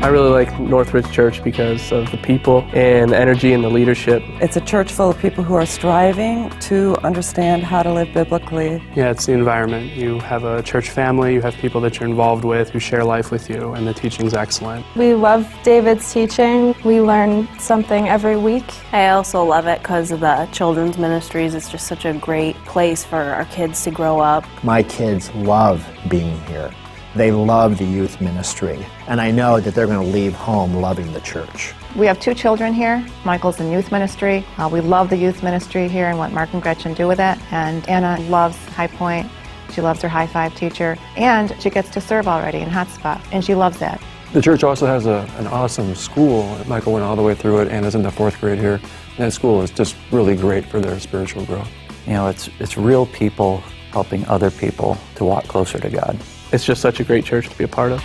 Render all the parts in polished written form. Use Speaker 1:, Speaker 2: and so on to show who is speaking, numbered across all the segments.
Speaker 1: I really like Northridge Church because of the people and the energy and the leadership.
Speaker 2: It's a church full of people who are striving to understand how to live biblically.
Speaker 1: Yeah, it's the environment. You have a church family, you have people that you're involved with who share life with you, and the teaching's excellent.
Speaker 3: We love David's teaching. We learn something every week.
Speaker 4: I also love it because of the children's ministries. It's just such a great place for our kids to grow up.
Speaker 5: My kids love being here. They love the youth ministry, and I know that they're going to leave home loving the church.
Speaker 6: We have 2 children here. Michael's in youth ministry. We love the youth ministry here and what Mark and Gretchen do with it. And Anna loves High Point. She loves her High Five teacher. And she gets to serve already in Hotspot, and she loves that.
Speaker 7: The church also has an awesome school. Michael went all the way through it. Anna's in the 4th grade here. And that school is just really great for their spiritual growth.
Speaker 8: You know, it's real people helping other people to walk closer to God.
Speaker 1: It's just such a great church to be a part of.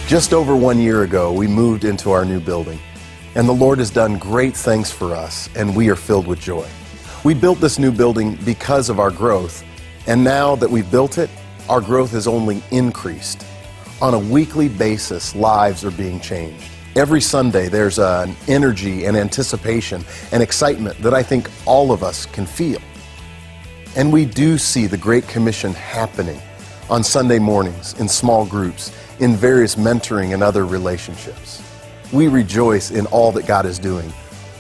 Speaker 9: Just over 1 year ago, we moved into our new building, and the Lord has done great things for us, and we are filled with joy. We built this new building because of our growth, and now that we've built it, our growth has only increased. On a weekly basis, lives are being changed. Every Sunday, there's an energy and anticipation and excitement that I think all of us can feel. And we do see the Great Commission happening on Sunday mornings, in small groups, in various mentoring and other relationships. We rejoice in all that God is doing.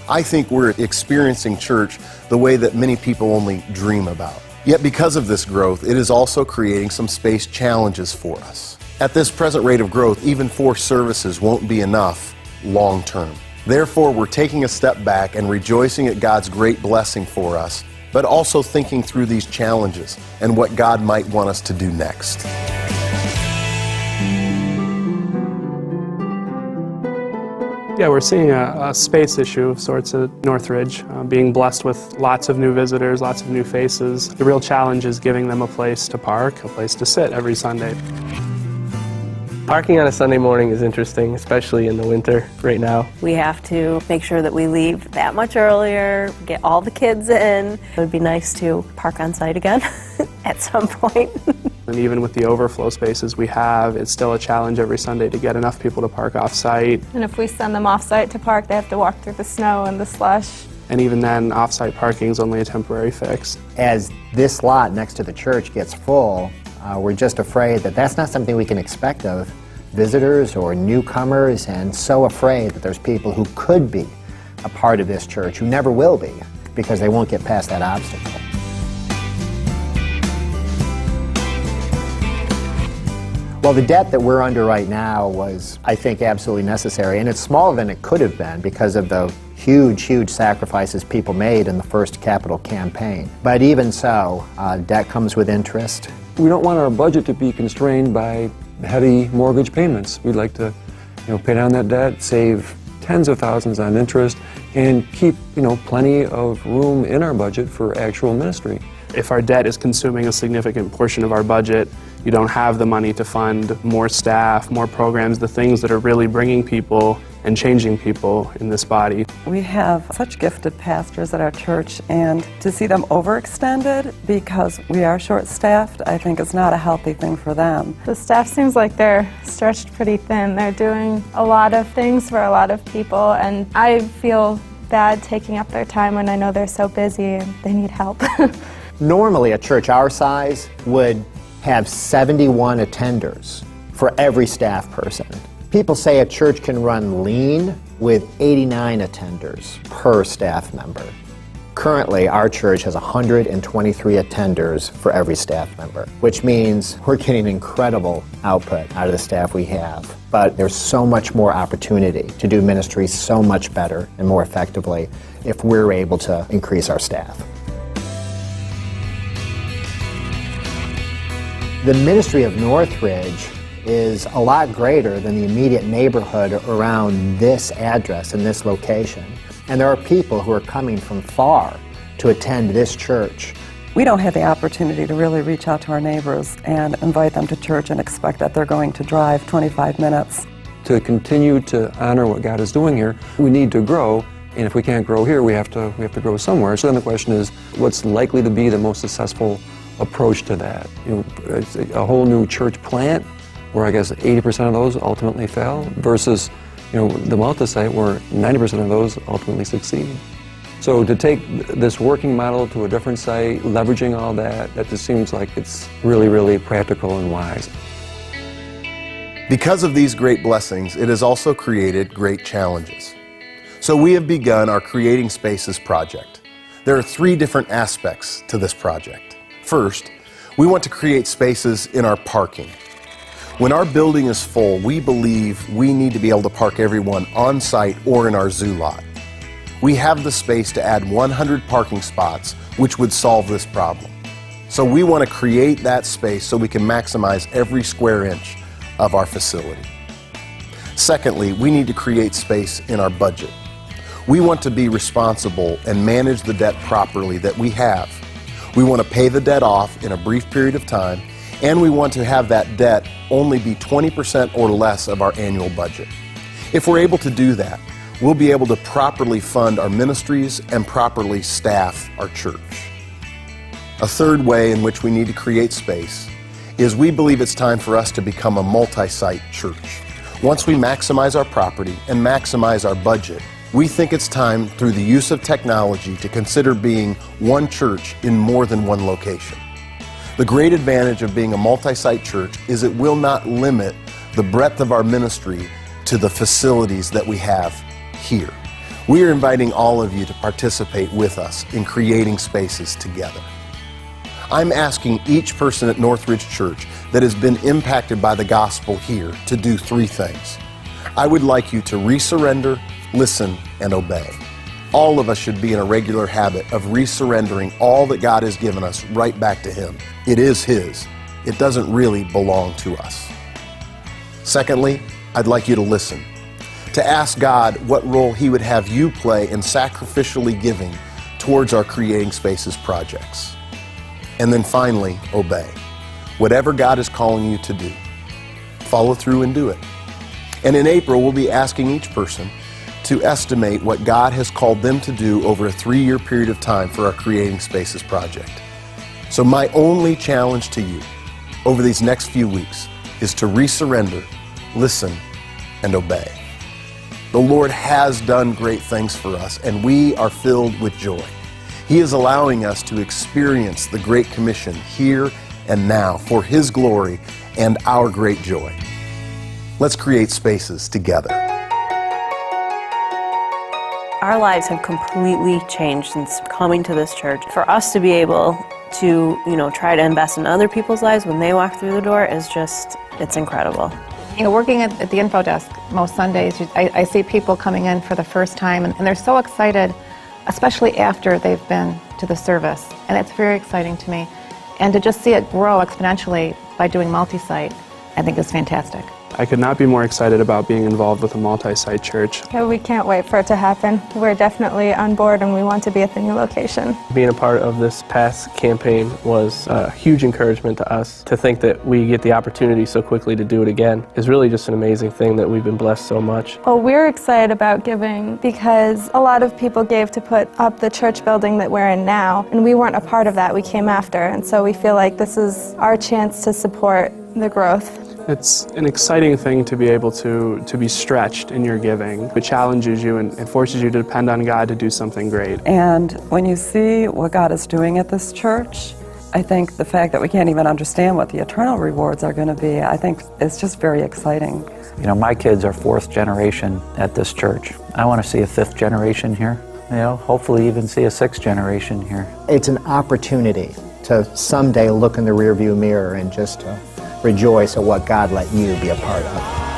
Speaker 9: I think we're experiencing church the way that many people only dream about. Yet because of this growth, it is also creating some space challenges for us. At this present rate of growth, even 4 services won't be enough long term. Therefore, we're taking a step back and rejoicing at God's great blessing for us, but also thinking through these challenges and what God might want us to do next.
Speaker 1: Yeah, we're seeing a space issue of sorts at Northridge, being blessed with lots of new visitors, lots of new faces. The real challenge is giving them a place to park, a place to sit every Sunday. Parking on a Sunday morning is interesting, especially in the winter right now.
Speaker 4: We have to make sure that we leave that much earlier, get all the kids in. It would be nice to park on site again at some point.
Speaker 1: And even with the overflow spaces we have, it's still a challenge every Sunday to get enough people to park off-site.
Speaker 3: And if we send them off-site to park, they have to walk through the snow and the slush.
Speaker 1: And even then, off-site parking is only a temporary fix.
Speaker 5: As this lot next to the church gets full, we're just afraid that that's not something we can expect of visitors or newcomers, and so afraid that there's people who could be a part of this church who never will be because they won't get past that obstacle. Well, the debt that we're under right now was, I think, absolutely necessary, and it's smaller than it could have been because of the huge sacrifices people made in the first capital campaign. But even so, debt comes with interest.
Speaker 7: We don't want our budget to be constrained by heavy mortgage payments. We'd like to, pay down that debt, save tens of thousands on interest, and keep, plenty of room in our budget for actual ministry.
Speaker 1: If our debt is consuming a significant portion of our budget, you don't have the money to fund more staff, more programs, the things that are really bringing people and changing people in this body.
Speaker 2: We have such gifted pastors at our church, and to see them overextended because we are short-staffed, I think is not a healthy thing for them.
Speaker 3: The staff seems like they're stretched pretty thin. They're doing a lot of things for a lot of people, and I feel bad taking up their time when I know they're so busy and they need help.
Speaker 5: Normally, a church our size would have 71 attenders for every staff person. People say a church can run lean with 89 attenders per staff member. Currently, our church has 123 attenders for every staff member, which means we're getting incredible output out of the staff we have. But there's so much more opportunity to do ministry so much better and more effectively if we're able to increase our staff. The ministry of Northridge is a lot greater than the immediate neighborhood around this address and this location. And there are people who are coming from far to attend this church.
Speaker 2: We don't have the opportunity to really reach out to our neighbors and invite them to church and expect that they're going to drive 25 minutes.
Speaker 7: To continue to honor what God is doing here, we need to grow. And if we can't grow here, we have to grow somewhere. So then the question is, what's likely to be the most successful approach to that. It's a whole new church plant where I guess 80% of those ultimately fail versus the multi-site where 90% of those ultimately succeed. So to take this working model to a different site, leveraging all that just seems like it's really, really practical and wise.
Speaker 9: Because of these great blessings, it has also created great challenges. So we have begun our Creating Spaces project. There are 3 different aspects to this project. First, we want to create spaces in our parking. When our building is full, we believe we need to be able to park everyone on site or in our zoo lot. We have the space to add 100 parking spots, which would solve this problem. So we want to create that space so we can maximize every square inch of our facility. Secondly, we need to create space in our budget. We want to be responsible and manage the debt properly that we have. We want to pay the debt off in a brief period of time, and we want to have that debt only be 20% or less of our annual budget. If we're able to do that, we'll be able to properly fund our ministries and properly staff our church. A third way in which we need to create space is we believe it's time for us to become a multi-site church. Once we maximize our property and maximize our budget, we think it's time, through the use of technology, to consider being one church in more than one location. The great advantage of being a multi-site church is it will not limit the breadth of our ministry to the facilities that we have here. We are inviting all of you to participate with us in creating spaces together. I'm asking each person at Northridge Church that has been impacted by the gospel here to do 3 things. I would like you to resurrender, listen, and obey. All of us should be in a regular habit of resurrendering all that God has given us right back to Him. It is His. It doesn't really belong to us. Secondly, I'd like you to listen, to ask God what role He would have you play in sacrificially giving towards our Creating Spaces projects. And then finally, obey. Whatever God is calling you to do, follow through and do it. And in April, we'll be asking each person to estimate what God has called them to do over a 3-year period of time for our Creating Spaces project. So my only challenge to you over these next few weeks is to resurrender, listen, and obey. The Lord has done great things for us, and we are filled with joy. He is allowing us to experience the Great Commission here and now for His glory and our great joy. Let's create spaces together.
Speaker 4: Our lives have completely changed since coming to this church. For us to be able to, try to invest in other people's lives when they walk through the door is just, it's incredible.
Speaker 6: Working at the info desk most Sundays, I see people coming in for the first time, and they're so excited, especially after they've been to the service. And it's very exciting to me. And to just see it grow exponentially by doing multi-site, I think is fantastic.
Speaker 1: I could not be more excited about being involved with a multi-site church.
Speaker 3: Yeah, we can't wait for it to happen. We're definitely on board and we want to be at the new location.
Speaker 10: Being a part of this past campaign was a huge encouragement to us. To think that we get the opportunity so quickly to do it again is really just an amazing thing that we've been blessed so much.
Speaker 3: Well, we're excited about giving because a lot of people gave to put up the church building that we're in now, and we weren't a part of that. We came after, and so we feel like this is our chance to support the growth.
Speaker 1: It's an exciting thing to be able to be stretched in your giving. It challenges you and it forces you to depend on God to do something great.
Speaker 2: And when you see what God is doing at this church, I think the fact that we can't even understand what the eternal rewards are going to be, I think it's just very exciting.
Speaker 8: My kids are 4th generation at this church. I want to see a 5th generation here. Hopefully even see a 6th generation here.
Speaker 5: It's an opportunity to someday look in the rearview mirror and just rejoice at what God let you be a part of.